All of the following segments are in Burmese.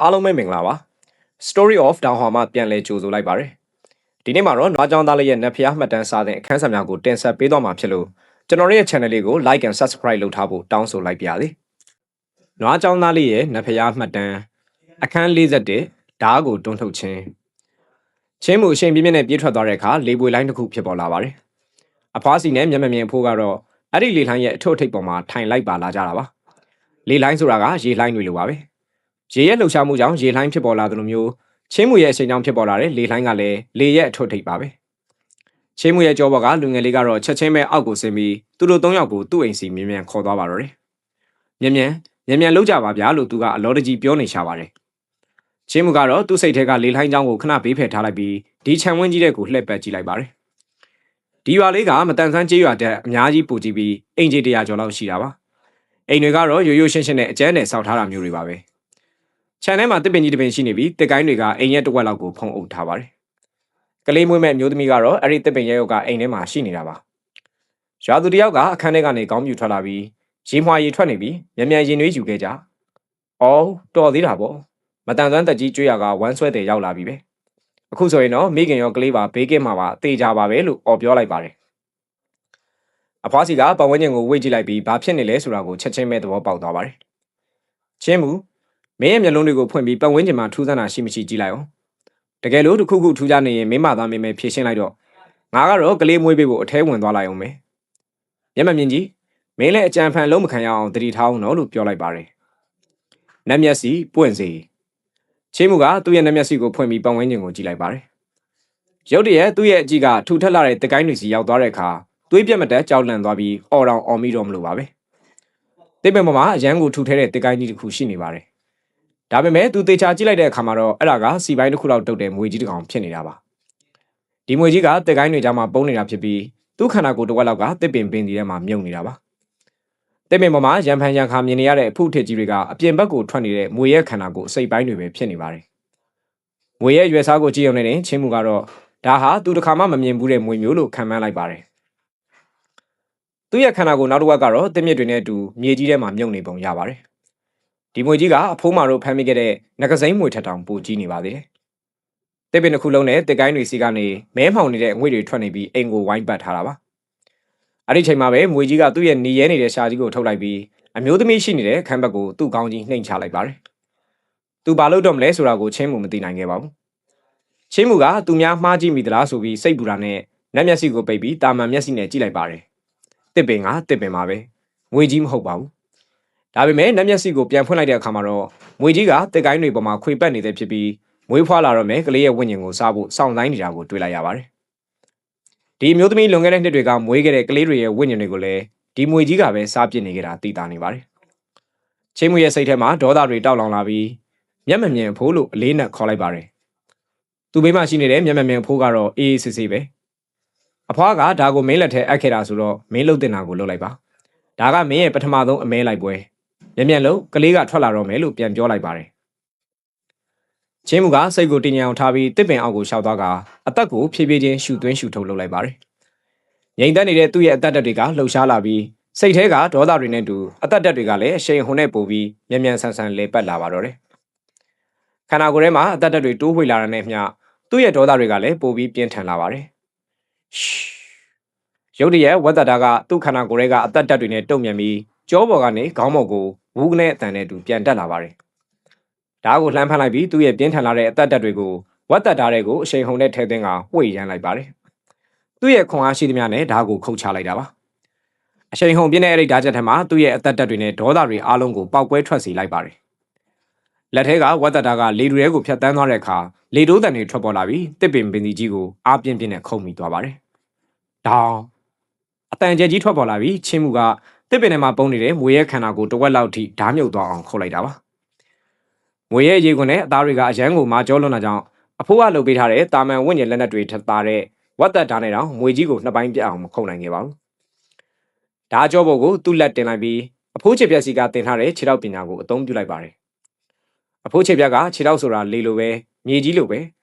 အားလုံးပဲမင်္ဂလာပါ Story of တောင်ဟွာမှပြန်လဲကြိုဆိုလိုက်ပါတယ်ဒီနေ့မှာတော့နွားကြောင်သားလေးရဲ့နတ်ဖျားမှတ်တမ်းစာတဲ့အခန်းစာများကိုတင်ဆက်ပေးသွားမှာဖြစ်လို့ကျွန်တော်ရဲ့ channel လေးကို like and subscribe လုပ်ထားဖို့တောင်းဆိုလိုက်ပါရစေနွားကြောင်သားလေးရဲ့နတ်ဖျားမှတ်တမ်းအခန်း41ဓားကိုတွန်းထုတ်ခြင်းချင်းမှုအချိန်ပြင်းပြင်းနဲ့ပြေးထွက်သွားတဲ့အခါလေပွေလိုင်းတစ်ခုဖြစ်ပေါ်လာပါတယ်အဖွားစီနဲ့မျက်မမြင်အဖိုးကတော့အဲ့ဒီလေလိုင်းရဲ့အထွတ်အထိပ်ပေါ်မှာထိုင်လိုက်ပါလာကြတာပါလေလိုင်းဆိုတာကရေလိုင်းတွေလိုပါပဲရေရဲ့လှုပ်ရှားမှုကြောင့်ရေလှိုင်းဖြစ်ပေါ်လာသလိုမျိုးချင်းမှုရဲ့အချိန်ကြောင့်ဖြစ်ပေါ်လာတဲ့လေလှိုင်းကလည်းလေရဲ့အထွတ်ထိပ်ပါပဲချင်းမှုရဲ့ကြောဘော်ကလူငယ်လေးကတော့ချက်ချင်းပဲအောက်ကိုဆင်းပြီးသူတို့၃ယောက်ကိုသူ့အိမ်စီမြ мян ခေါ်သွားပါတော့တယ်မြ мян လောက်ကြပါဗျာလို့သူကအလောတကြီးပြောနေရှာပါတယ်ချင်းမှုကတော့သူ့စိတ်ထဲကလေလှိုင်းကြောင်းကိုခဏဘေးဖယ်ထားလိုက်ပြီးဒီခြံဝင်းကြီးတဲ့ကိုလှည့်ပတ်ကြည့်လိုက်ပါတယ်ဒီရွာလေးကမတန်ဆန်းကျေးရွာတဲ့အများကြီးပူကြည့်ပြီးအိမ်ကြီး100ကျော်လောက်ရှိတာပါအိမ်တွေကတော့ရိုးရိုးရှင်းရှင်းနဲ့အကျန်းနဲ့ဆောက်ထားတာမျိုးတွေပါပဲခြံထဲမှာတစ်ပင်ကြီးတစ်ပင်ရှိနေပြီးတစ်ကိုင်းတွေကအိမ်ရဲ့တစ်ဝက်လောက်ကိုဖုံးအုပ်ထားပါတယ်။ကလေးမွေးမဲ့မျိုးသမီးကတော့အဲ့ဒီတစ်ပင်ရဲ့ရောက်ကအိမ်ထဲမှာရှိနေတာပါ။ရွာသူတယောက်ကအခန်းထဲကနေခေါင်းပြူထွက်လာပြီးရေမွှာရေထွက်နေပြီးမြန်မြန်ရင်နွေးယူခဲ့ကြ။အော်တော်သေးတာပေါ့။မတန်ဆွမ်းတက်ကြီးကျွေးရကဝမ်းဆွဲတဲ့ရောက်လာပြီပဲ။အခုဆိုရင်တော့မိခင်ရောကလေးပါဘေးကင်းမှာပါအသေးကြပါပဲလို့အော်ပြောလိုက်ပါတယ်။အဖွားစီကပတ်ဝန်းကျင်ကိုဝေ့ကြည့်လိုက်ပြီးဘာဖြစ်နေလဲဆိုတာကိုချက်ချင်းပဲသဘောပေါက်သွားပါတယ်။ချင်းမူမင်းရဲ့မျက်လုံးတွေကိုဖွင့်ပြီးပတ်ဝန်းကျင်မှာထူးဆန်းတာရှိမရှိကြည့်လိုက်အောင်တကယ်လို့တစ်ခုခုထူးခြားနေရင်မင်းမသားမင်းပဲဖြေရှင်းလိုက်တော့ငါကတော့ကလေးမွေးပေးဖို့အထဲဝင်သွားလိုက်အောင်ပဲမျက်မမြင်ကြီးမင်းလည်းအကြံဖန်လုံးမခံရအောင်တတိထားအောင်နော်လို့ပြောလိုက်ပါတယ်နတ်မျက်စိပွင့်စေချင်းမူကသူ့ရဲ့နတ်မျက်စိကိုဖွင့်ပြီးပတ်ဝန်းကျင်ကိုကြည့်လိုက်ပါတယ်ရုတ်တရက်သူ့ရဲ့အကြည့်ကထူထက်လာတဲ့တကိုင်းတွေစီရောက်သွားတဲ့အခါသွေးပြက်မတက်ကြောက်လန့်သွားပြီးအော်တောင်အော်မိတော့မလို့ပါပဲတိတ်ပင်ပေါ်မှာအရန်ကိုထူထဲတဲ့တကိုင်းကြီးတစ်ခုရှိနေပါတယ်ဒါပေမဲ့သူသေချာကြည့်လိုက်တဲ့အခါမှာတော့အဲ့ဒါကစီပိုင်းတစ်ခုလောက်တုတ်တဲ့မွေကြီးတစ်ကောင်ဖြစ်နေတာပါဒီမွေကြီးကတက်ကိုင်းတွေကြားမှာပုံနေတာဖြစ်ပြီးသူ့ခန္ဓာကိုယ်တစ်ဝက်လောက်ကတစ်ပင်ပင်စီထဲမှာမြုပ်နေတာပါတစ်ပင်ပေါ်မှာရံဖန်ရံခါမြင်နေရတဲ့အဖုထစ်ကြီးတွေကအပြင်ဘက်ကိုထွက်နေတဲ့မွေရဲ့ခန္ဓာကိုယ်အစိပ်ပိုင်းတွေပဲဖြစ်နေပါတယ်မွေရဲ့ရွယ်စားကိုကြည့်ရုံနဲ့ချင်းမူကတော့ဒါဟာသူတစ်ခါမှမမြင်ဘူးတဲ့မွေမျိုးလို့ခံမှန်းလိုက်ပါတယ်သူ့ရဲ့ခန္ဓာကိုယ်နောက်တစ်ဝက်ကတော့တစ်မြစ်တွေနဲ့အတူမြေကြီးထဲမှာမြုပ်နေပုံရပါတယ်ဒီမွေကြီးကအဖိုးမာတို့ဖမ်းမိခဲ့တဲ့ငကစိမ်းမွေထက်တောင်ပိုကြီးနေပါသေးတယ်။တစ်ပင်တစ်ခုလုံးနဲ့တစ်ကိုင်းတွေစီကနေမဲမှောင်နေတဲ့အငွေ့တွေထွက်နေပြီးအိမ်ကိုဝိုင်းပတ်ထားတာပါ။အဲ့ဒီချိန်မှာပဲမွေကြီးကသူ့ရဲ့နေရဲနေတဲ့ရှာကြီးကိုထုတ်လိုက်ပြီးအမျိုးသမီးရှိနေတဲ့ခန်းဘက်ကိုသူ့ကောင်းကြီးနှိမ်ချလိုက်ပါတယ်။သူဘာလို့တော့မလဲဆိုတာကိုချင်းမူမသိနိုင်ခဲ့ပါဘူး။ချင်းမူကသူများမှားကြည့်မိသလားဆိုပြီးစိတ်ပူတာနဲ့နတ်မျက်စိကိုပိတ်ပြီးတာမန်မျက်စိနဲ့ကြည့်လိုက်ပါတယ်။တစ်ပင်ကတစ်ပင်ပါပဲ။မွေကြီးမဟုတ်ပါဘူး။ဒါပေမဲ့နတ်မျက်စိကိုပြန်ဖွင့်လိုက်တဲ့အခါမှာတော့မွေကြီးကတက်ကိုင်းတွေပေါ်မှာခွေပတ်နေတဲ့ဖြစ်ပြီးမွေးဖွားလာတော့မယ်ကလေးရဲ့ဝိညာဉ်ကိုစားဖို့စောင့်တိုင်းနေတာကိုတွေ့လိုက်ရပါတယ်။ဒီမျိုးသမီးလွန်ခဲ့တဲ့နှစ်တွေကမွေးခဲ့တဲ့ကလေးတွေရဲ့ဝိညာဉ်တွေကိုလည်းဒီမွေကြီးကပဲစားပစ်နေကြတာသိတာနေပါတယ်။ချင်းမွေရဲ့စိတ်ထဲမှာဒေါသတွေတောက်လောင်လာပြီးမျက်မမြင်ဖိုးလို့အလေးနဲ့ခေါ်လိုက်ပါတယ်။သူ့ဘေးမှာရှိနေတဲ့မျက်မမြင်ဖိုးကတော့အေးအေးဆေးဆေးပဲ။အဖွားကဒါကိုမင်းလက်ထဲအပ်ခဲ့တာဆိုတော့မင်းလှုပ်တင်တာကိုလှုပ်လိုက်ပါ။ဒါကမင်းရဲ့ပထမဆုံးအမဲလိုက်ပွဲမြန်လို့ကလေးကထွက်လာတော့မယ်လို့ပြန်ပြောလိုက်ပါတယ်ချင်းမူကစိတ်ကိုတင်ញံအောင်ထားပြီးတစ်ပင်အောက်ကိုရှောက်သွားကအသက်ကိုဖြည်းဖြည်းချင်းရှူသွင်းရှူထုတ်လုပ်လိုက်ပါတယ်ငြိမ်သက်နေတဲ့သူ့ရဲ့အသက်တွေကလှုပ်ရှားလာပြီးစိတ်ထဲကဒေါသတွေနဲ့တူအသက်တွေကလည်းအရှိန်ဟုန်နဲ့ပိုပြီးမြန်ဆန်ဆန်လေပတ်လာပါတော့တယ်ခန္ဓာကိုယ်ထဲမှာအသက်တွေတိုးဝှေ့လာတဲ့နဲ့မျှသူ့ရဲ့ဒေါသတွေကလည်းပိုပြီးပြင်းထန်လာပါတယ်ရုတ်တရက်ဝက်သက်တာကသူ့ခန္ဓာကိုယ်ထဲကအသက်တွေနဲ့တုံ့ပြန်ပြီးကြောပေါ်ကနေခေါင်းပေါ်ကိုဝူးကနေအတန်နဲ့တူပြန်တက်လာပါတယ်။ဒါကိုလှမ်းဖမ်းလိုက်ပြီးသူ့ရဲ့ပြင်းထန်လာတဲ့အသက်တွေကိုဝတ်တက်ထားတဲ့ကိုအရှိန်ဟုန်နဲ့ထဲသွင်းကဝှေ့ရမ်းလိုက်ပါတယ်။သူ့ရဲ့ခွန်အားရှိသမျှနဲ့ဓာတ်ကိုခုတ်ချလိုက်တာပါ။အရှိန်ဟုန်ပြင်းတဲ့အဲ့ဒီဓာတ်ချက်ထဲမှာသူ့ရဲ့အသက်တွေနဲ့ဒေါသတွေအားလုံးကိုပောက်ကွဲထွက်စေလိုက်ပါတယ်။လက်ထဲကဝတ်တက်တာကလေတူရဲကိုဖြတ်တန်းသွားတဲ့အခါလေတိုးတန်တွေထွက်ပေါ်လာပြီးတစ်ပင်ပင်စီကြီးကိုအားပြင်းပြင်းနဲ့ခုန်မိသွားပါတယ်။ဒေါင်းအတန်ကျဲကြီးထွက်ပေါ်လာပြီးချင်းမူကတစ်ပင်ထဲမှာပုံနေတဲ့မွေရဲ့ခန္ဓာကိုတဝက်လောက်ထိဓားမြုပ်သွားအောင်ခုတ်လိုက်တာပါမွေရဲ့ရေခွန်းနဲ့အသားတွေကအရန်ကိုမာကြောလွန်တာကြောင့်အဖိုးကလှုပ်ပေးထားတဲ့တာမန်ဝိညာဉ်လက်နက်တွေထပ်သားတဲ့ဝတ်သက်ဓာတ်နဲ့တောင်မွေကြီးကိုနှစ်ပိုင်းပြတ်အောင်မခုတ်နိုင်ခဲ့ပါဘူးဓားကြောပေါ်ကိုသူ့လက်တင်လိုက်ပြီးအဖိုးချစ်ပြက်စီကတင်ထားတဲ့ခြေထောက်ပညာကိုအသုံးပြုလိုက်ပါတယ်အဖိုးချစ်ပြက်ကခြေထောက်ဆိုတာလေလိုပဲမြေကြီးလိုပဲ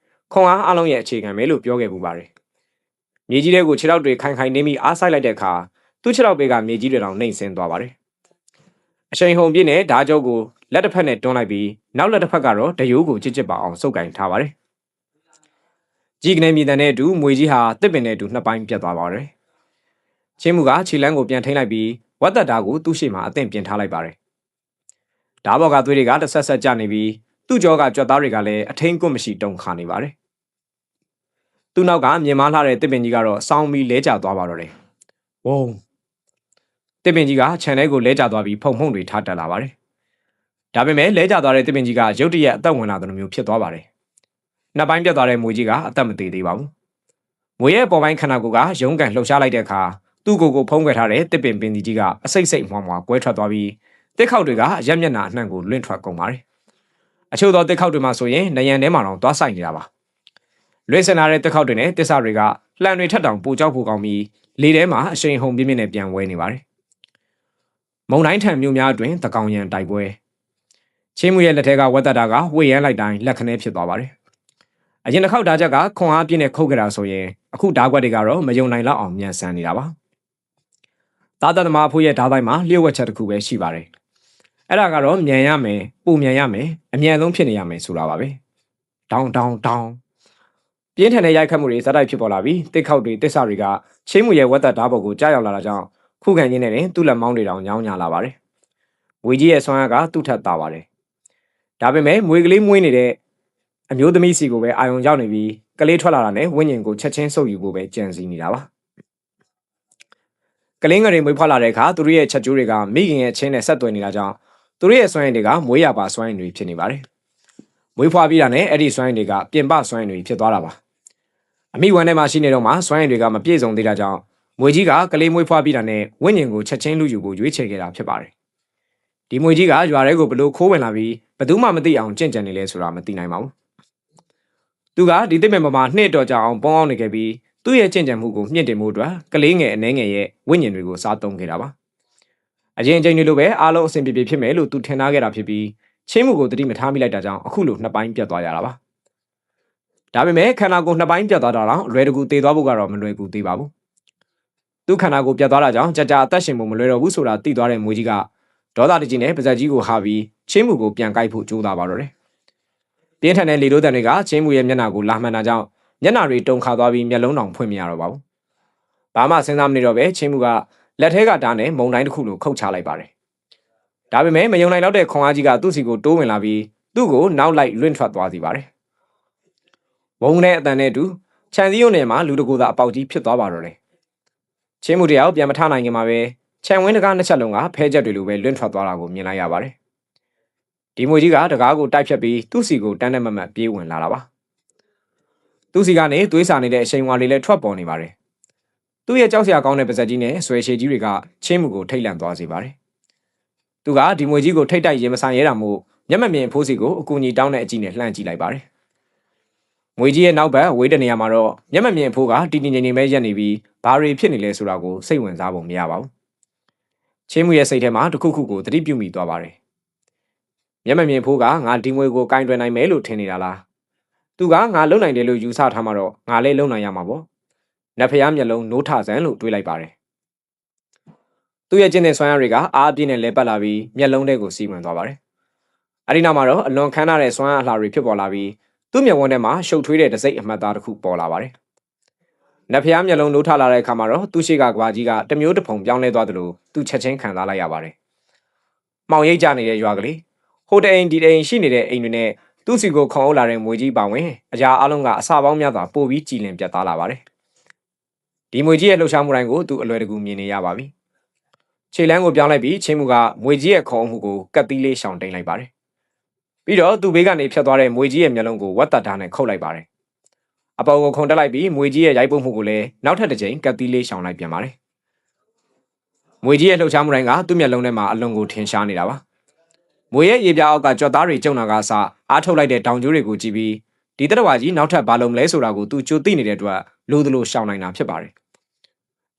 ခွန်အားအလုံးရဲ့အခြေခံပဲလို့ပြောခဲ့ပူပါတယ်မြေကြီးတွေကိုခြေထောက်တွေခိုင်ခိုင်နေပြီးအားဆိုင်လိုက်တဲ့အခါသူ့ခြေထောက်ပေကမြေကြီးတွေတောင်နှိမ့်ဆင်းသွားပါတယ်အရှိန်ဟုန်ပြည့်နဲ့ဓားကြောကို လက်တစ်ဖက်နဲ့တွန်းလိုက်ပြီးနောက်လက်တစ်ဖက်ကတော့တရိုးကိုချစ်ချစ်ပါအောင်စုပ်ကင်ထားပါတယ်။ကြီးကနေမြည်တဲ့တူမွေကြီးဟာတစ်ပင်နဲ့တူနှစ်ပိုင်းပြတ်သွားပါတယ်။ချင်းမှုကခြေလန်းကိုပြန်ထိန်းလိုက်ပြီးဝတ်သက်တာကိုသူ့ရှိမှအသင့်ပြင်ထားလိုက်ပါတယ်။ဓာဘော်ကသွေးတွေကတစ်ဆက်ဆက်ကျနေပြီးသူ့ကြောကကြွက်သားတွေကလည်းအထင်းကွတ်မရှိတုံခါနေပါတယ်။သူ့နောက်ကမြင်မလှတဲ့တစ်ပင်ကြီးကတော့စောင်းပြီးလဲကျသွားပါတော့တယ်။ဝုန်းတစ်ပင်ကြီးကခြံထဲကိုလဲကျသွားပြီးဖုံဖုံတွေထားတက်လာပါတယ်။ဒါပေမဲ့လဲကျသွားတဲ့တစ်ပင်ကြီးကရုတ်တရက်အသက်ဝင်လာတဲ့မျိုးဖြစ်သွားပါတယ်။နှစ်ပိုင်းပြတ်သွားတဲ့မွေကြီးကအသက်မသေးသေးပါဘူး။မွေရဲ့ပေါ်ပိုင်းခန္ဓာကိုယ်ကရုံးကန်လှုပ်ရှားလိုက်တဲ့အခါသူ့ကိုယ်ကိုဖုံးကွယ်ထားတဲ့တစ်ပင်ပင်ကြီးကအစိတ်စိတ်မွှားမွှားကွဲထွက်သွားပြီးတစ်ခေါက်တွေကရက်မျက်နှာအနှံ့ကိုလွင့်ထွက်ကုန်ပါတယ်။အချို့သောတစ်ခေါက်တွေမှာဆိုရင်နယံထဲမှာတော့သွားဆိုင်နေတာပါ။လွင့်စင်လာတဲ့တစ်ခေါက်တွေနဲ့တစ်ဆတွေကလှန်တွေထက်တောင်ပိုကြောက်ဖို့ကောင်းပြီးလေထဲမှာအရှိန်ဟုန်ပြင်းပြင်းနဲ့ပြန်ဝဲနေပါတယ်။မုံတိုင်းထံမြို့များအတွင်းတကောင်ရံတိုက်ပွဲချင်းမှုရဲ့လက်ထက်ကဝတ်တတာကဝေရမ်းလိုက်တိုင်းလက်ခနဲဖြစ်သွားပါတယ်။အရင်တစ်ခေါက်ဓာချက်ကခွန်အားပြင်းနဲ့ခုတ်ကြတာဆိုရင်အခုဓာကွက်တွေကတော့မယုံနိုင်လောက်အောင်မြန်ဆန်နေတာပါ။သားသမားအဖိုးရဲ့ဓာတိုင်းမှာလျှို့ဝှက်ချက်တစ်ခုပဲရှိပါတယ်။အဲ့ဒါကတော့မြန်ရမယ်၊ပုံမြန်ရမယ်၊အမြန်ဆုံးဖြစ်နေရမယ်ဆိုတာပါပဲ။တောင်းပြင်းထန်တဲ့ရိုက်ခတ်မှုတွေဇက်တိုက်ဖြစ်ပေါ်လာပြီးတစ်ခေါက်တွေတစ်ဆတွေကချင်းမှုရဲ့ဝတ်သက်ဓာဘော်ကိုကြားရောက်လာတာကြောင့်ခုခံရင်းနဲ့သူ့လက်မောင်းတွေတောင်ညောင်းညာလာပါတယ်။မွေကြီးရဲ့ဆွမ်းအားကသူ့ထက်သာပါတယ်။ဒါပေမဲ့မွေကလေးမွေးနေတဲ့အမျိုးသမီးစီကိုပဲအာယုံရောက်နေပြီးကလေးထွက်လာတာနဲ့ဝိညာဉ်ကိုချက်ချင်းဆုပ်ယူဖို့ပဲကြံစည်နေတာပါ။ကလေးငယ်တွေမွေးဖွားလာတဲ့အခါသူတို့ရဲ့ချက်ကျိုးတွေကမိခင်ရဲ့ချင်းနဲ့ဆက်သွယ်နေတာကြောင့်သူတို့ရဲ့စွမ်းရည်တွေကမွေးရပါစွမ်းရည်တွေဖြစ်နေပါတယ်။မွေးဖွားပြီးတာနဲ့အဲ့ဒီစွမ်းရည်တွေကပြင်ပစွမ်းရည်တွေဖြစ်သွားတာပါ။အမိဝန်ထဲမှာရှိနေတော့မှစွမ်းရည်တွေကမပြည့်စုံသေးတာကြောင့်မွေကြီးကကလေးမွေးဖွားပြီးတာနဲ့ဝိညာဉ်ကိုချက်ချင်းလူယူဖို့ရွေးချယ်ခဲ့တာဖြစ်ပါတယ်။ဒီမွေကြီးကရွာထဲကိုဘလို့ခိုးဝင်လာပြီးဘသူမှမသိအောင်ကြင့်ကြံနေလဲဆိုတာမသိနိုင်ပါဘူး။သူကဒီတစ်ပင်ပေါ်မှာနှစ်တော်ကြအောင်ပေါင်းအောင်နေခဲ့ပြီးသူ့ရဲ့ကြင့်ကြံမှုကိုမြင့်တင်မှုအတွက်ကလေးငယ်အနှဲငယ်ရဲ့ဝိညာဉ်တွေကိုစားသုံးခဲ့တာပါ။အရင်အချိန်တွေလိုပဲအားလုံးအဆင်ပြေပြေဖြစ်မယ်လို့သူထင်ထားခဲ့တာဖြစ်ပြီးချင်းမှုကိုတတိမထားမိလိုက်တာကြောင့်အခုလိုနှစ်ပိုင်းပြတ်သွားရတာပါ။ဒါပေမဲ့ခန္ဓာကိုယ်နှစ်ပိုင်းပြတ်သွားတာတော့လွယ်တကူသေသွားဖို့ကတော့မလွယ်ကူသေးပါဘူး။သူ့ခန္ဓာကိုယ်ပြတ်သွားတာကြောင့်ကြာကြာအသက်ရှင်ဖို့မလွယ်တော့ဘူးဆိုတာသိသွားတဲ့မွေကြီးကဒေါသတကြီးနဲ့ပါဇက်ကြီးကိုဟာပြီးချင်းမှုကိုပြန်ကိုက်ဖို့ကြိုးစားပါတော့တယ်။ပြင်းထန်တဲ့လေတိုးတန်တွေကချင်းမှုရဲ့မျက်နှာကိုလာမှန်တာကြောင့်မျက်နှာတွေတုန်ခါသွားပြီးမျက်လုံးတောင်ဖွင့်မရတော့ပါဘူး။ဘာမှစဉ်းစားမနေတော့ပဲချင်းမှုကလက်ထဲကတားနဲ့မုံတိုင်းတစ်ခုလိုခုတ်ချလိုက်ပါတယ်။ဒါပေမဲ့မယုံနိုင်တော့တဲ့ခွန်အားကြီးကသူ့စီကိုတိုးဝင်လာပြီးသူ့ကိုနောက်လိုက်လွင့်ထွက်သွားစီပါတယ်။ဝုံနဲ့အတန်နဲ့အတူခြံစည်းရုံးနယ်မှာလူတကူသာအပေါက်ကြီးဖြစ်သွားပါတော့တယ်။ချင်းမှုတယောက်ပြန်မထနိုင်ခင်မှာပဲခြံဝင်းတကားနှစ်ချက်လုံးကဖဲချက်တွေလိုပဲလွင့်ထွက်သွားတာကိုမြင်လိုက်ရပါတယ်။ဒီမွေကြီးကတကားကိုတိုက်ဖြတ်ပြီးသူ့စီကိုတန်းနဲ့မမတ်ပြေးဝင်လာတာပါ။သူ့စီကနေသွေးစာနေတဲ့အရှိန်ဝါလေးလည်းထွက်ပေါ်နေပါတယ်။သူ့ရဲ့ကြောက်စရာကောင်းတဲ့ပါဇက်ကြီးနဲ့ဆွဲရှည်ကြီးတွေကချင်းမှုကိုထိတ်လန့်သွားစေပါတယ်။သူကဒီမွေကြီးကိုထိတ်တိုက်ရင်မဆိုင်ရဲတာမို့မျက်မမြင်ဖိုးစီကိုအကူအညီတောင်းတဲ့အကြည့်နဲ့လှမ်းကြည့်လိုက်ပါတယ်။မွေကြီးရဲ့နောက်ဘက်ဝေးတဲ့နေရာမှာတော့မျက်မမြင်ဖိုးကတီတီငိမ့်ငိမ့်ပဲရက်နေပြီးဘာတွေဖြစ်နေလဲဆိုတာကိုစိတ်ဝင်စားဖို့မရပါဘူး။ချင်းမှုရဲ့စိတ်ထဲမှာတခုခုကိုသတိပြုမိသွားပါတယ်။မျက်မမြင်ဖိုးကငါဒီမွေကိုကင်တွယ်နိုင်မယ်လို့ထင်နေတာလား။သူကငါလုံနိုင်တယ်လို့ယူဆထားမှတော့ငါလည်းလုံနိုင်ရမှာပေါ့။နတ်ဖျားမျက်လုံးနိုးထဆန်လို့တွေးလိုက်ပါတယ်။သူ့ရဲ့ကျင့်တဲ့ဆွမ်းရည်တွေကအားပြင်းနဲ့လဲပတ်လာပြီးမျက်လုံးထဲကိုစီးဝင်သွားပါတယ်။အဲဒီနောက်မှာတော့အလွန်ခမ်းနားတဲ့ဆွမ်းအားအလှတွေဖြစ်ပေါ်လာပြီးသူ့မျက်ဝန်းထဲမှာရှုပ်ထွေးတဲ့တစိမ့်အမှတ်သားတစ်ခုပေါ်လာပါတယ်။နတ်ဖျားမျက်လုံးနိုးထလာတဲ့အခါမှာတော့သူ့ရှိကကဘာကြီးကတမျိုးတစ်ဖုံပြောင်းလဲသွားသလိုသူချက်ချင်းခံစားလိုက်ရပါတယ်။မှောင်ရိပ်ကျနေတဲ့ရွာကလေးဟိုတအိမ်ဒီတအိမ်ရှိနေတဲ့အိမ်တွေနဲ့သူ့စီကိုခေါ်အုပ်လာတဲ့မွေကြီးပါဝင်အရာအလုံးကအစာပေါင်းများစွာပို့ပြီးကြည်လင်ပြတ်သားလာပါတယ်။ဒီမွေကြီးရဲ့လှုပ်ရှားမှုတိုင်းကိုသူအလွယ်တကူမြင်နေရပါပြီ။ခြေလမ်းကိုပြောင်းလိုက်ပြီးချင်းမှုကမွေကြီးရဲ့ခေါ်အုပ်မှုကိုကတ်သီးလေးရှောင်တိန်လိုက်ပါတယ်။ပြီးတော့သူ့ဘေးကနေဖြတ်သွားတဲ့မွေကြီးရဲ့မျက်လုံးကိုဝတ်တတ်တာနဲ့ခုတ်လိုက်ပါတယ်။အပေါ်ကိုခုန်တက်လိုက်ပြီးမွေကြီးရဲ့ရိုက်ပုတ်မှုကိုလည်းနောက်ထပ်တစ်ကြိမ်ကတ်သီးလေးရှောင်လိုက်ပြန်ပါတယ်။မွေကြီးရဲ့လှုပ်ရှားမှုတိုင်းကသူ့မျက်လုံးထဲမှာအလွန်ကိုထင်ရှားနေတာပါ။မွေရဲ့ရေပြားအောက်ကကြွက်သားတွေကျုံတာကအစအားထုတ်လိုက်တဲ့တောင်ကျိုးတွေကိုကြည့်ပြီးဒီတရဝါကြီးနောက်ထပ်ဘာလုပ်မလဲဆိုတာကိုသူကြိုသိနေတဲ့အတွက်လိုသလိုရှောင်နိုင်တာဖြစ်ပါတယ်။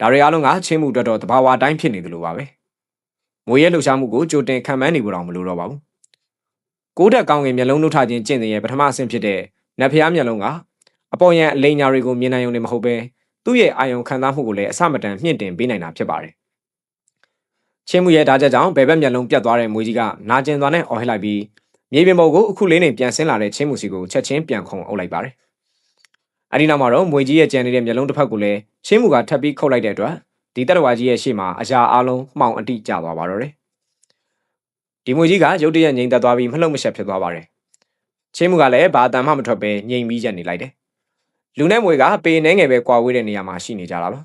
ဒါတွေအားလုံးကချင်းမှုအတွက်တော့တဘာဝတိုင်းဖြစ်နေသလိုပါပဲ။မွေရဲ့လှုပ်ရှားမှုကိုကြိုတင်ခံမှန်းနေဖို့တော့မလိုတော့ပါဘူး။ကိုးတက်ကောင်းကင်မျက်လုံးနှုတ်ထခြင်းကျင့်တဲ့ရဲ့ပထမအဆင့်ဖြစ်တဲ့နတ်ဖျားမျက်လုံးကအပေါ်ရန်အလိမ်ညာတွေကိုမြင်နိုင်ုံနဲ့မဟုတ်ပဲသူ့ရဲ့အာယုံခံစားမှုကိုလည်းအစမတန်မြင့်တင်ပေးနိုင်တာဖြစ်ပါတယ်။ ချင်းမှုရဲ့ဓာတ်ကြောင့်ဘယ်ဘက်မျက်လုံးပြတ်သွားတဲ့မွေကြီးကနာကျင်သွားနဲ့အော်ဟစ်လိုက်ပြီးမြေပြင်ပေါ်ကိုအခုလေးနေပြန်ဆင်းလာတဲ့ချင်းမှုစီကိုချက်ချင်းပြန်ခုံအုပ်လိုက်ပါတယ်။အဲဒီနောက်မှာတော့မွေကြီးရဲ့ကြံနေတဲ့မျက်လုံးတစ်ဖက်ကိုလည်းချင်းမှုကထပ်ပြီးခုတ်လိုက်တဲ့အတွက်ဒီတရဝါကြီးရဲ့ရှေ့မှာအရာအလုံးမှောင်အတိကျသွားပါတော့တယ်။ဒီမွေကြီးကရုတ်တရက်ငြိမ်သက်သွားပြီးမလှုပ်မရှက်ဖြစ်သွားပါတယ်။ချင်းမှုကလည်းဘာအတန်မှမထွက်ပဲငြိမ်ပြီးရက်နေလိုက်တယ်။လူနဲ့မွေကပေနှဲငယ်ပဲကွာဝေးတဲ့နေရာမှာရှိနေကြတာပါ။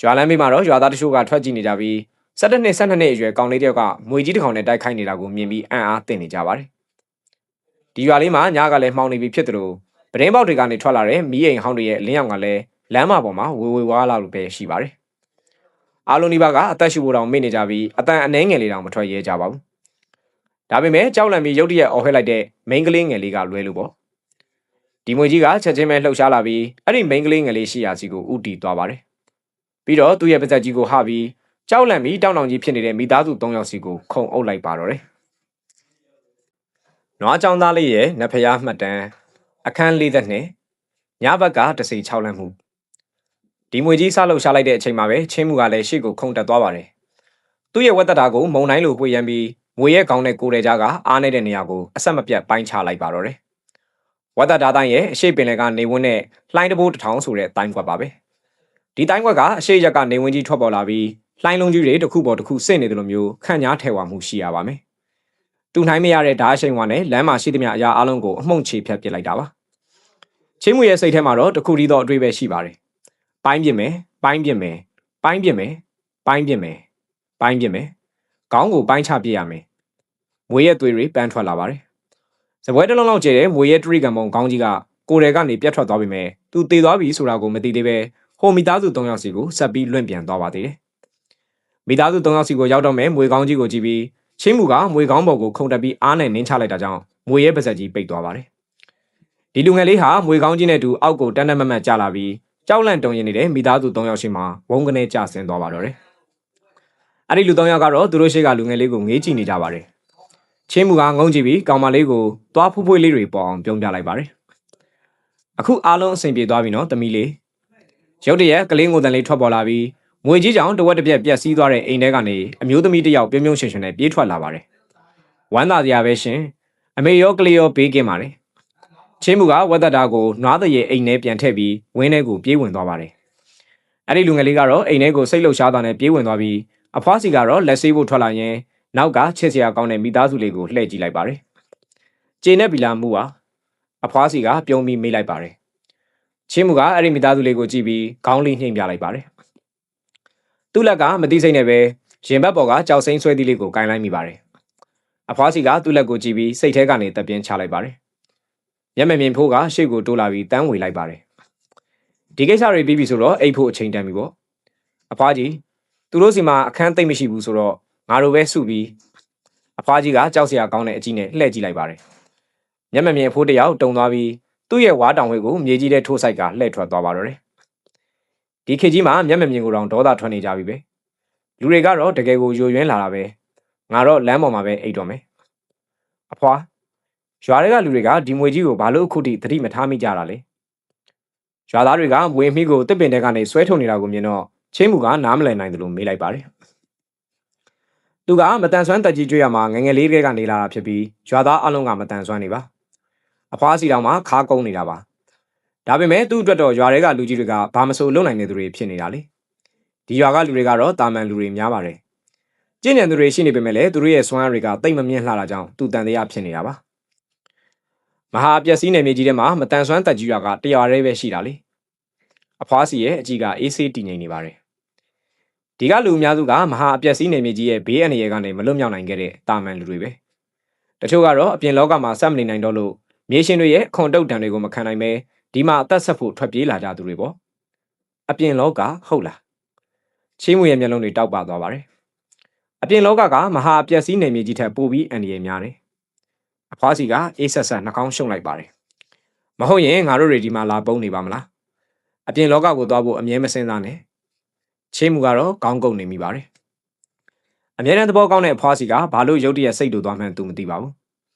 ကျွာလမ်းဘေးမှာတော့ရွာသားတချို့ကထွက်ကြည့်နေကြပြီး17နှစ်12နှစ်အရွယ်ကောင်လေးတယောက်ကမွေကြီးတစ်ကောင်နဲ့တိုက်ခိုက်နေတာကိုမြင်ပြီးအံ့အားသင့်နေကြပါတယ်။ဒီရွာလေးမှာညကလည်းမှောင်နေပြီဖြစ်တယ်လို့ပဒင်းပေါက်တွေကနေထွက်လာတဲ့မီးအိမ်ဟောင်းတွေရဲ့လင်းရောင်ကလည်းလမ်းမပေါ်မှာဝေဝါးလာလို့ပဲရှိပါတယ်။အားလုံးဒီဘက်ကအသက်ရှူဖို့တောင်မေ့နေကြပြီးအတန်အနှဲငယ်လေးတောင်မထွက်ရဲကြပါဘူး။ဒါပေမဲ့ကြောက်လန့်ပြီးရုတ်တရက်အော်ဟစ်လိုက်တဲ့မိန်းကလေးငယ်လေးကလွဲလို့ပေါ့။ဒီမွေကြီးကချက်ချင်းပဲလှုပ်ရှားလာပြီးအဲ့ဒီမိန်းကလေးငယ်လေးရှိရာစီကိုဥတီသွားပါတယ်။ပြီးတော့သူ့ရဲ့ပါဇက်ကြီးကိုဟပြီးကြောက်လန့်ပြီးတောင်းတောင်ကြီးဖြစ်နေတဲ့မိသားစု3ယောက်စီကိုခုံအုပ်လိုက်ပါတော့တယ်။နွားကြောင်သားလေးရဲ့နဖျားမှတ်တမ်းအခန်း42ညဘက်ကတစိ6လန့်မှုဒီမွေကြီးဆလှုပ်ရှားလိုက်တဲ့အချိန်မှာပဲချင်းမှုကလည်းရှေ့ကိုခုံတက်သွားပါတယ်။သူ့ရဲ့ဝက်သက်တာကိုမုံတိုင်းလိုပွေရမ်းပြီးမွေရဲ့ခေါင်းနဲ့ကိုယ်တဲ့ကြားကအားနေတဲ့နေရာကိုအဆက်မပြတ်ပိုင်းချလိုက်ပါတော့တယ်။ဝက်သက်တာတိုင်းရဲ့အရှိပင်လယ်ကနေဝန်းနဲ့လှိုင်းတဘိုး1000ဆိုတဲ့တိုင်းကွက်ပါပဲ။ဒီတိုင်းကွက်ကအရှိရက်ကနေဝန်းကြီးထွက်ပေါ်လာပြီးလှိုင်းလုံးကြီးတွေတစ်ခုပေါ်တစ်ခုဆင့်နေတယ်လို့မျိုးခန့်ညားထဲဝါမှုရှိရပါမယ်။သူနိုင်မရတဲ့ဓာတ်အရှိန်ဝါနဲ့လမ်းမှာရှိသမျှအရာအလုံးကိုအမှုန့်ချေဖြတ်ပစ်လိုက်တာပါ။ချင်းမွေရဲ့စိတ်ထဲမှာတော့တခုတည်းသောအတွေ့ပဲရှိပါတယ်။ပိုင်းပြစ်မယ်၊ပိုင်းပြစ်မယ်၊ပိုင်းပြစ်မယ်၊ပိုင်းပြစ်မယ်၊ပိုင်းပြစ်မယ်။ခေါင်းကိုပိုင်းချပစ်ရမယ်။မွေရဲ့သွေးတွေပန်းထွက်လာပါတယ်။စပွဲတစ်လုံးလောက်ကျဲတဲ့မွေရဲ့တရိကံပုံခေါင်းကြီးကကိုယ်ထဲကနေပြတ်ထွက်သွားပြီမဲ့သူသေသွားပြီဆိုတာကိုမသိသေးပဲဟိုမိသားစု3ယောက်စီကိုဆက်ပြီးလွင့်ပြန်သွားပါသေးတယ်။မိသားစု3ယောက်စီကိုရောက်တော့မဲ့မွေကောင်းကြီးကိုကြည့်ပြီးချင်းမှုကမွေကောင်းပေါ်ကိုခုန်တက်ပြီးအားနဲ့နင်းချလိုက်တာကြောင့်မွေရဲ့ပါဇက်ကြီးပိတ်သွားပါတယ်။ဒီလူငယ်လေးဟာမွေကောင်းကြီးနဲ့တူအောက်ကိုတန်းတန်းမတ်မတ်ကျလာပြီးကြောက်လန့်တုံရင်နေတဲ့မိသားစု3ယောက်ရှိမှဝုန်းကနေကျဆင်းသွားပါတော့တယ်။အဲ့ဒီလူ3ယောက်ကတော့သူတို့ရှိကလူငယ်လေးကိုငေးကြည့်နေကြပါတယ်။ချင်းမှုကငုံကြည့်ပြီးကောင်မလေးကိုသွားဖွေးဖွေးလေးတွေပေါ်အောင်ပြုံးပြလိုက်ပါတယ်။အခုအားလုံးအဆင်ပြေသွားပြီနော်သမီးလေး။ရုတ်တရက်ကလေးငိုတန်လေးထွက်ပေါ်လာပြီးမွေကြီးကြောင့်တဝက်တစ်ပြက်ပြက်စီးသွားတဲ့အိမ်ထဲကနေအမျိုးသမီးတစ်ယောက်ပြုံးပြုံးရှင်ရှင်နဲ့ပြေးထွက်လာပါတယ်။ဝမ်းသာစရာပဲရှင်။အမေရောကလေးရောဘေးကင်းပါတယ်။ချင်းမှုကဝက်သက်တာကိုနွားတဲ့ရဲ့အိမ်ထဲပြန်ထည့်ပြီးဝင်းထဲကိုပြေးဝင်သွားပါတယ်။အဲ့ဒီလူငယ်လေးကတော့အိမ်ထဲကိုစိတ်လှုပ်ရှားတာနဲ့ပြေးဝင်သွားပြီးအဖွားစီကတော့လက်ဆေးဖို့ထွက်လာရင်နောက်ကချစ်စရာကောင်းတဲ့မိသားစုလေးကိုလှည့်ကြည့်လိုက်ပါတယ်။ကျေနဲ့ဗီလာမှုပါအဖွားစီကပြုံးပြီးမေးလိုက်ပါတယ်။ချင်းမှုကအဲ့ဒီမိသားစုလေးကိုကြည့်ပြီးခေါင်းလေးနှိမ့်ပြလိုက်ပါတယ်။သူ့လက်ကမသိစိတ်နဲ့ပဲရင်ဘတ်ပေါ်ကကြောက်စိမ့်ဆွဲသီးလေးကိုကင်လိုက်မိပါတယ်။အဖွားစီကသူ့လက်ကိုကြည့်ပြီးစိတ်ထဲကနေတပြင်းချလိုက်ပါတယ်။မျက်မမြင်ဖိုးကရှေ့ကိုတိုးလာပြီးတန်းဝေလိုက်ပါတယ်။ဒီကိစ္စတွေပြီးပြီဆိုတော့အိတ်ဖို့အချိန်တန်ပြီပေါ့။အဖွားကြီးသူတို့စီမှာအခန်းသိမ့်မရှိဘူးဆိုတော့ငါတို့ပဲစုပြီးအဖွားကြီးကကြောက်စရာကောင်းတဲ့အကြည့်နဲ့လှည့်ကြည့်လိုက်ပါတယ်။မျက်မမြင်ဖိုးတယောက်တုံသွားပြီးသူ့ရဲ့ဝါတောင်ဝဲကိုမြေကြီးထဲထိုးဆိုင်ကလှည့်ထွက်သွားပါတော့တယ်။ဒီခေတ်ကြီးမှာမျက်မမြင်ကိုတောင်ဒေါသထွက်နေကြပြီပဲ။လူတွေကတော့တကယ်ကိုယိုယွင်းလာတာပဲ။ငါတော့လမ်းပေါ်မှာပဲအိတ်တော်မယ်။အဖွားရွာတွေကလူတွေကဒီမွေကြီးကိုဘာလို့အခုထိသတိမထားမိကြတာလဲ။ရွာသားတွေကမွေမိကိုတစ်ပင်တဲကနေဆွဲထုတ်နေတာကိုမြင်တော့ချင်းမှုကနားမလည်နိုင်တယ်လို့မေးလိုက်ပါတယ်။သူကမတန်ဆွမ်းတက်ကြီးကျွေးရမှာငငယ်လေးကနေလာတာဖြစ်ပြီးရွာသားအလုံးကမတန်ဆွမ်းနေပါ။အဖွားစီတောင်မှခါကုန်းနေတာပါ။ဒါပေမဲ့သူ့အတွက်တော့ရွာတွေကလူကြီးတွေကဘာမဆိုလုပ်နိုင်တဲ့သူတွေဖြစ်နေတာလေ။ဒီရွာကလူတွေကတော့တာမန်လူတွေများပါတယ်။ကျင့်ကြံသူတွေရှိနေပေမဲ့လည်းသူတို့ရဲ့စွမ်းအားတွေကတိတ်မမြင့်လှတာကြောင့်သူတန်တရားဖြစ်နေတာပါ။မဟာပျက်စီးနယ်မြေကြီးထဲမှာမတန်ဆွမ်းတက်ကြီးရွာကတရွာတည်းပဲရှိတာလေ။အဖွားစီရဲ့အကြီးကအေးဆေးတည်ငြိမ်နေပါတယ်။ဒီကလူအများစုကမဟာပျက်စီးနယ်မြေကြီးရဲ့ဘေးအန္တရာယ်ကနေမလွတ်မြောက်နိုင်ခဲ့တဲ့တာမန်လူတွေပဲ။တချို့ကတော့အပြင်လောကမှာဆက်မနေနိုင်တော့လို့မြေရှင်တွေရဲ့ခွန်တုတ်တံတွေကိုမခံနိုင်ပဲဒီမှာအသက်ဆက်ဖို့ထွက်ပြေးလာကြသူတွေပေါ့။အပြင်လောကဟုတ်လား။ချင်းမွေရဲ့မျက်လုံးတွေတောက်ပသွားပါတယ်။အပြင်လောကကမဟာပျက်စီးနယ်မြေကြီးထက်ပိုပြီးအန္တရာယ်များတယ်။အဖွားစီကအေးဆက်ဆက်နှာခေါင်းရှုံလိုက်ပါတယ်။မဟုတ်ရင်ငါတို့တွေဒီမှာလာပုံးနေပါမလား။အပြင်လောကကိုသွားဖို့အမြဲမစင်စားနဲ့။ချင်းမှုကတော့ကောင်းကုန်နေမိပါတယ်။အမြဲတမ်းသဘောကောင်းတဲ့အဖွားစီကဘာလို့ရုတ်တရက်စိတ်တူသွားမှန်းသူမသိပါဘူး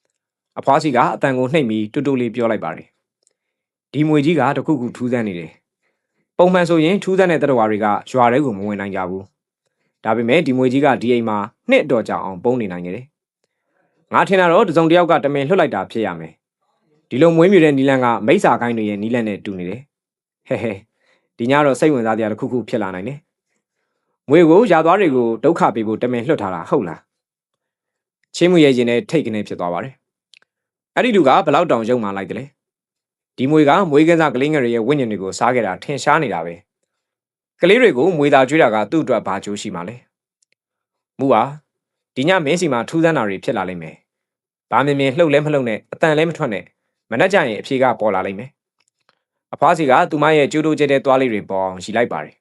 ။အဖွားစီကအတန်ကိုနှိပ်ပြီးတူတူလေးပြောလိုက်ပါတယ်။ဒီမွေကြီးကတခုခုထူးဆန်းနေတယ်။ပုံမှန်ဆိုရင်ထူးဆန်းတဲ့တရဝါတွေကရွာထဲကိုမဝင်နိုင်ကြဘူး။ ဒါပေမဲ့ဒီမွေကြီးကဒီအိမ်မှာနှစ်တော်ကြောင်အောင်ပုံနေနိုင်ခဲ့တယ်ငါထင်တာတော့တစုံတစ်ယောက်ကတမင်လွှတ်လိုက်တာဖြစ်ရမယ်ဒီလိုမွေးမြူတဲ့နီလန်ကမိစ္ဆာကိုင်းတွေရဲ့နီလန်နဲ့တူနေတယ်ဟဲဒီညတော့စိတ်ဝင်စားစရာတစ်ခုခုဖြစ်လာနိုင်တယ်မွေကိုယာသွားတွေကိုဒုက္ခပေးဖို့တမင်လွှတ်ထားတာဟုတ်လားချင်းမှုရဲ့ရင်နဲ့ထိတ်ကနေဖြစ်သွားပါတယ်အဲ့ဒီလူကဘလောက်တောင်ရုံမှလိုက်တယ်လေဒီမွေကမွေးကစားကလေးငယ်တွေရဲ့ဝိညာဉ်တွေကိုစားခဲ့တာထင်ရှားနေတာပဲကလေးတွေကိုမွေသာကျွေးတာကသူ့အတွက်ဘာကျိုးရှိမှာလဲမူပါဒီညမင်းစီမှာထူးဆန်းတာတွေဖြစ်လာလိမ့်မယ်ဘာမြင်မြင်လှုပ်လဲမလှုပ်နဲ့အတန်လဲမထွက်နဲ့မနှက်ကြရင်အဖြေကပေါ်လာလိမ့်မယ်အဖွားစီကသူမရဲ့ကျိုးတိုးကျတဲ့သွားလေးတွေပေါ်အောင်ရီလိုက်ပါတယ်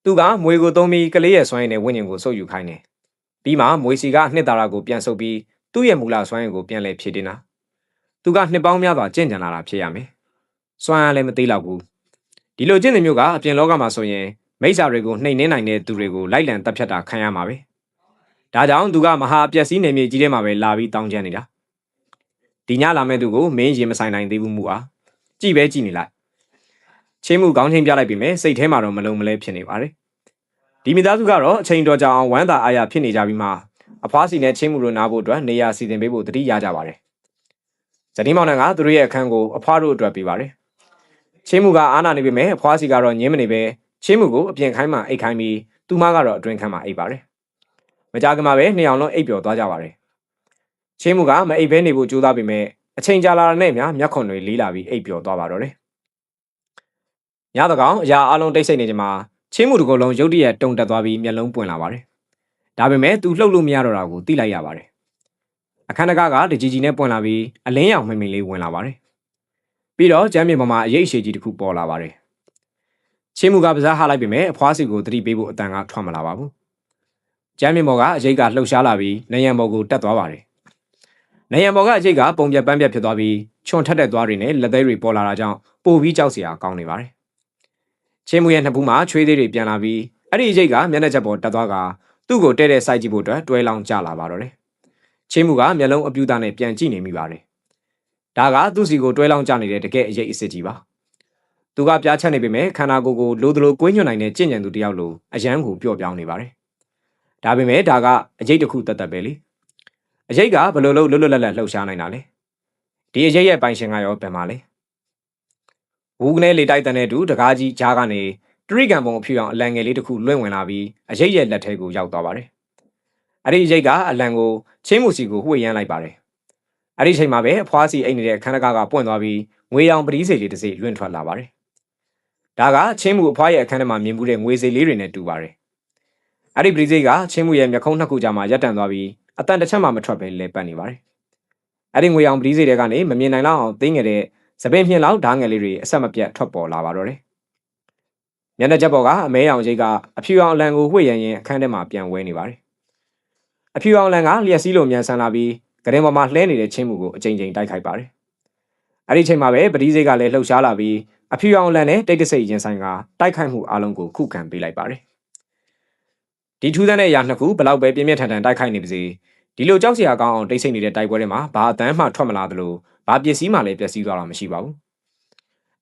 သူကမွေကိုသုံးပြီးကလေးရဲ့စွမ်းရည်နဲ့ဝိညာဉ်ကိုဆုပ်ယူခိုင်းတယ်ပြီးမှမွေစီကနှစ်သာရကိုပြန်ဆုပ်ပြီးသူ့ရဲ့မူလစွမ်းရည်ကိုပြန်လဲဖြည့်တင်တာသူကနှစ်ပေါင်းများစွာကျင့်ကြံလာတာဖြစ်ရမယ်စွမ်းရည်လည်းမသေးတော့ဘူးဒီလိုကျင့်တဲ့မျိုးကအပြင်လောကမှာဆိုရင်မိစ္ဆာတွေကိုနှိမ်နှင်းနိုင်တဲ့သူတွေကိုလိုက်လံတပ်ဖြတ်တာခံရမှာပဲဒါကြောင့်သူကမဟာပျက်စီးနေမြေကြီးထဲမှာပဲလာပြီးတောင်းကျမ်းနေတာဒီညလာမဲ့သူကိုမင်းရင်မဆိုင်နိုင်သေးဘူးမူအားကြည့်ပဲကြည့်နေလိုက်ချင်းမှုကောင်းချင်းပြလိုက်ပြီမဲ့စိတ်ထဲမှာတော့မလုံးမလဲဖြစ်နေပါတယ်ဒီမိသားစုကတော့အချိန်တော်ကြာအောင်ဝမ်းသာအားရဖြစ်နေကြပြီးမှအဖွားစီနဲ့ချင်းမှုတို့နားဖို့အတွက်နေရာစီစဉ်ပေးဖို့တတိရကြပါတယ်ဇနီးမောင်နှံကသူတို့ရဲ့အခန်းကိုအဖွားတို့အတွက်ပေးပါတယ်ချင်းမှုကအားနာနေပြီမဲ့အဖွားစီကတော့ညင်းမနေပဲချင်းမှုကိုအပြင်ခိုင်းမှအိတ်ခိုင်းပြီးသူမကတော့အတွင်ခန်းမှအိတ်ပါတယ်မကြခင်မှာပဲနှစ်ယောက်လုံးအိပ်ပျော်သွားကြပါတယ်ချင်းမှုကမအိပ်ဘဲနေဖို့ကြိုးစားပေမဲ့အချိန်ကြာလာတဲ့နဲ့မျက်ခွန်တွေလေးလာပြီးအိပ်ပျော်သွားပါတော့တယ်ညတကောင်အရာအလုံးတိတ်ဆိတ်နေကြမှာချင်းမှုတစ်ခုလုံးရုတ်တရက်တုန်တက်သွားပြီးမျက်လုံးပွင့်လာပါတယ်ဒါပေမဲ့သူလှုပ်လို့မရတော့တာကိုသိလိုက်ရပါတယ်အခန်းတကားကတကြီးကြီးနဲ့ပွင့်လာပြီးအလင်းရောင်မှိန်မှိန်လေးဝင်လာပါတယ်ပြီးတော့ကျမ်းမြေပေါ်မှာအရေးအရှိကြီးတစ်ခုပေါ်လာပါတယ်ချင်းမှုကပါးစားဟလိုက်ပေမဲ့အဖွားစီကိုသတိပေးဖို့အတန်ကထွက်မလာပါဘူးကျမ်းမြေပေါ်ကအရေးကလှုပ်ရှားလာပြီးနယံပေါ်ကိုတက်သွားပါတယ်နယံပေါ်ကအရေးကပုံပြက်ပန်းပြက်ဖြစ်သွားပြီးချွန်ထက်တဲ့သွားတွေနဲ့လက်သေးတွေပေါ်လာတာကြောင့်ပိုပြီးကြောက်စရာကောင်းနေပါတယ်ချင်းမှုရဲ့နှစ်ဖူးမှာချွေးသေးတွေပြန်လာပြီးအဲ့ဒီအရေးကမျက်နှာချက်ပေါ်တက်သွားကသူ့ကိုတဲ့စိုက်ကြည့်ဖို့အတွက်တွဲလောင်းကျလာပါတော့တယ်ချင်းမှုကမျက်လုံးအပြူသားနဲ့ပြန်ကြည့်နေမိပါတယ်ဒါကသူ့စီကိုတွဲလောင်းကျနေတဲ့တကယ်အရေးအစ်စ်ကြီးပါသူကပြားချက်နေပေမဲ့ခန္ဓာကိုယ်ကိုလိုသလိုကွေးညွှန်နိုင်တဲ့ကြင်ကြံသူတယောက်လိုအယမ်းကိုပျော့ပြောင်းနေပါတယ်ဒါပေမဲ့ဒါကအရေးတစ်ခုတတ်ပဲလေအရေးကဘယ်လိုလုပ်လွတ်လွတ်လပ်လပ်လှုပ်ရှားနိုင်တာလဲဒီအရေးရဲ့ပိုင်ရှင်ကရောဘယ်မှာလဲဝူကနေလေတိုက်တဲ့တူတကားကြီးကြားကနေတရိကန်ပုံအဖြူအောင်အလံငယ်လေးတစ်ခုလွင့်ဝင်လာပြီးအရေးရဲ့လက်ထဲကိုရောက်သွားပါတယ်အဲ့ဒီအရေးကအလံကိုချင်းမှုစီကိုဝှေ့ရမ်းလိုက်ပါတယ်အဲ့ဒီချိန်မှာပဲအဖွားစီအိတ်နေတဲ့အခန်းတကားကပွင့်သွားပြီးငွေရောင်ပတိစေလေးတစ်စိလွင့်ထွက်လာပါတယ်ဒါကချင်းမှုအဖွားရဲ့အခန်းထဲမှာမြင်မှုတဲ့ငွေစေလေးတွေနဲ့တူပါတယ်အဲ့ဒီပရိသေကချင်းမှုရဲ့မျက်ခုံးနှစ်ခုကြားမှာရပ်တန့်သွားပြီးအတန်တစ်ချက်မှမထွက်ပဲလဲပတ်နေပါတယ်။အဲ့ဒီငွေအောင်ပရိသေတွေကနေမမြင်နိုင်လောက်အောင်သိငယ်တဲ့သပင်ဖြင်လောက်ဓာငယ်လေးတွေအဆက်မပြတ်ထွက်ပေါ်လာပါတော့တယ်။မျက်နှာချက်ပေါ်ကအမဲရောင်ရိတ်ကအဖြူအောင်အလံကိုဝှေ့ရရင်အခန်းထဲမှာပြန်ဝဲနေပါတယ်။အဖြူအောင်လံကလျက်စီးလိုမြန်ဆန်လာပြီးကရင်ပေါ်မှာလှဲနေတဲ့ချင်းမှုကိုအကြိမ်ကြိမ်တိုက်ခိုက်ပါတယ်။အဲ့ဒီချိန်မှာပဲပရိသေကလည်းလှုပ်ရှားလာပြီးအဖြူအောင်လံနဲ့တိတ်တဆိတ်ရင်ဆိုင်ကတိုက်ခိုက်မှုအလုံးကိုခုခံပေးလိုက်ပါတယ်။ဒီထူးဆန်းတဲ့အရာနှစ်ခုဘလောက်ပဲပြင်းပြင်းထန်ထန်တိုက်ခိုက်နေပါစေဒီလိုကြောက်စရာကောင်းအောင်တိတ်ဆိတ်နေတဲ့တိုက်ပွဲတွေမှာဘာအတန်းမှထွက်မလာသလိုဘာပစ္စည်းမှလည်းပျက်စီးသွားတာမရှိပါဘူး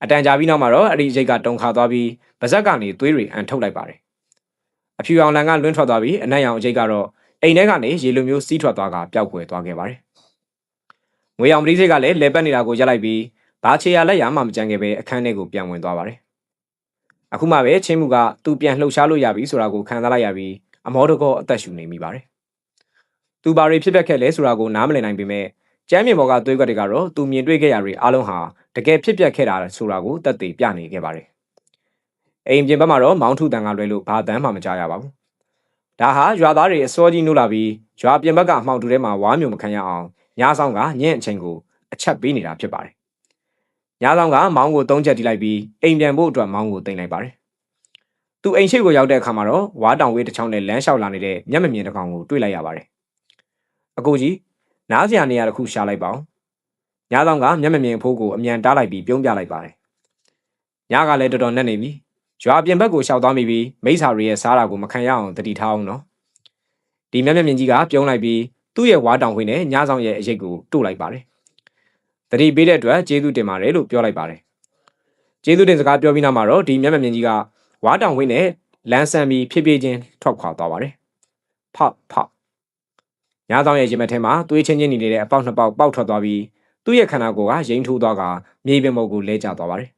အတန်ကြာပြီးနောက်မှာတော့အဲ့ဒီရိတ်ကတုံခါသွားပြီးဗဇက်ကနေသွေးတွေအန်ထုတ်လိုက်ပါတယ်အဖြူအောင်လန်ကလွင့်ထွက်သွားပြီးအနက်ရောင်ရိတ်ကတော့အိမ်ထဲကနေရေလိုမျိုးစီးထွက်သွားကပျောက်ကွယ်သွားခဲ့ပါတယ်ငွေအောင်ပရိသေကလည်းလဲပတ်နေတာကိုရပ်လိုက်ပြီးဘာချေရလက်ရမှမကြမ်းခဲ့ပဲအခန်းထဲကိုပြန်ဝင်သွားပါတယ်အခုမှပဲချင်းမှုကသူ့ပြန်လှုပ်ရှားလို့ရပြီဆိုတာကိုခံစားလိုက်ရပြီးအမောတကောအသက်ရှူနေမိပါတယ်။သူဘာတွေဖြစ်ပျက်ခဲ့လဲဆိုတာကိုနားမလည်နိုင်ပေမဲ့ကျမ်းမြေပေါ်ကသွေးကွက်တွေကတော့သူမြင်တွေ့ခဲ့ရတဲ့အားလုံးဟာတကယ်ဖြစ်ပျက်ခဲ့တာဆိုတာကိုသက်သေပြနေခဲ့ပါတယ်။အိမ်ပြင်ဘက်မှာတော့မောင်းထုတန်ကလွဲလို့ဘာတန်းမှမကြားရပါဘူး။ဒါဟာရွာသားတွေအစောကြီးနှုတ်လာပြီးရွာပြင်ဘက်ကအမှောင်တူထဲမှာဝါမျိုးမခံရအောင်ညဆောင်ကညင့်အချိန်ကိုအချက်ပေးနေတာဖြစ်ပါတယ်။ညဆောင်ကမောင်းကို၃ချက်တီးလိုက်ပြီးအိမ်ပြန်ဖို့အတွက်မောင်းကိုတင်လိုက်ပါတယ်။သူအိမ်ရှိကိုရောက်တဲ့အခါမှာတော့ဝါတောင်ဝေးတစ်ချောင်းနဲ့လမ်းလျှောက်လာနေတဲ့မျက်မမြင်တစ်ကောင်ကိုတွေ့လိုက်ရပါတယ်။အကိုကြီးနားစရာနေရာတစ်ခုရှာလိုက်ပါအောင်။ညဆောင်ကမျက်မမြင်အဖိုးကိုအမြန်တားလိုက်ပြီးပြုံးပြလိုက်ပါတယ်။ညကလည်းတော်တော်နဲ့နေပြီ။ရွာပြင်ဘက်ကိုရှောက်သွားမိပြီးမိစ္ဆာတွေရဲ့စားတာကိုမခံရအောင်တတိထားအောင်နော်။ဒီမျက်မြင်ကြီးကပြုံးလိုက်ပြီးသူ့ရဲ့ဝါတောင်ခွေနဲ့ညဆောင်ရဲ့အရိပ်ကိုတို့လိုက်ပါတယ်။တတိပေးတဲ့အတွက်ကျေးဇူးတင်ပါတယ်လို့ပြောလိုက်ပါတယ်။ကျေးဇူးတင်စကားပြောပြီးနောက်မှာတော့ဒီမျက်မမြင်ကြီးကဝါတောင်ခွေနဲ့ လန်းဆန်းပြီးဖြည်းဖြည်းချင်းထွက်ခွာသွားပါတယ်ဖောက်ဖောက်ညာဆောင်ရဲ့ရင်မထဲမှာသွေးချင်းချင်းနေနေတဲ့အပေါက်နှစ်ပေါက်ပေါက်ထွက်သွားပြီးသူ့ရဲ့ခန္ဓာကိုယ်ကရိမ့်ထိုးသွားကမြေပြင်ပေါ်ကိုလဲကျသွားပါတယ်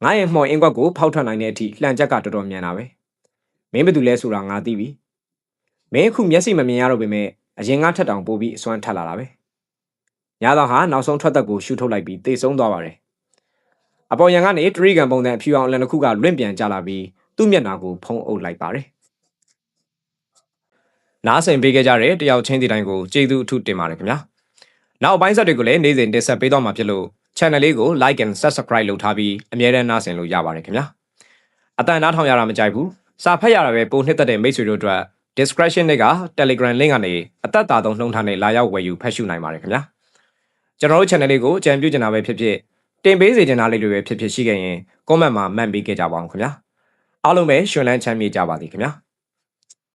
ငါရဲ့မှော်အင်းကွက်ကိုဖောက်ထွက်နိုင်တဲ့အထိလှန်ချက်ကတော်တော်မြန်တာပဲမင်းဘယ်သူလဲဆိုတာငါသိပြီမင်းအခုမျက်စိမမြင်ရတော့ပေမဲ့အရင်ကထက်တောင်ပိုပြီးအစွမ်းထက်လာတာပဲညာဆောင်ဟာနောက်ဆုံးထွက်သက်ကိုရှူထုတ်လိုက်ပြီးတေဆုံးသွားပါတယ်အပေါ်ရန်ကနေတရိကန်ပုံစံအဖြူအောင်အလံတစ်ခုကလွင့်ပြန်ကျလာပြီးသူ့မျက်နှာကိုဖုံးအုပ်လိုက်ပါတယ်နားဆင်ပေးခဲ့ကြတဲ့တယောက်ချင်းစီတိုင်းကိုကျေးဇူးအထူးတင်ပါတယ်ခင်ဗျာနောက်ပိုင်းဆက်တွေကိုလည်းနေ့စဉ်တင်ဆက်ပေးသွားမှာဖြစ်လို့ channel လေးကို like and subscribe လုပ်ထားပြီးအမြဲတမ်းနားဆင်လို့ရပါတယ်ခင်ဗျာအတန်နားထောင်ရတာမကြိုက်ဘူးစာဖတ်ရတာပဲပိုနှစ်သက်တဲ့မိတ်ဆွေတို့အတွက် description တွေက Telegram link ကနေအသက်တာသုံးနှုံထားနဲ့လာရောက်ဝယ်ယူဖတ်ရှုနိုင်ပါတယ်ခင်ဗျာကျွန်တော်တို့ channel လေးကိုအကြံပြုချင်တာပဲဖြစ်ဖြစ်တင်ပေးစေချင်တာလေးတွေပဲဖြစ်ဖြစ်ရှိခဲ့ရင် comment မှာမှတ်ပေးခဲ့ကြပါအောင်ခင်ဗျာအားလုံးပဲရှင်လန်းချမ်းမြေ့ကြပါသည်ခင်ဗျာ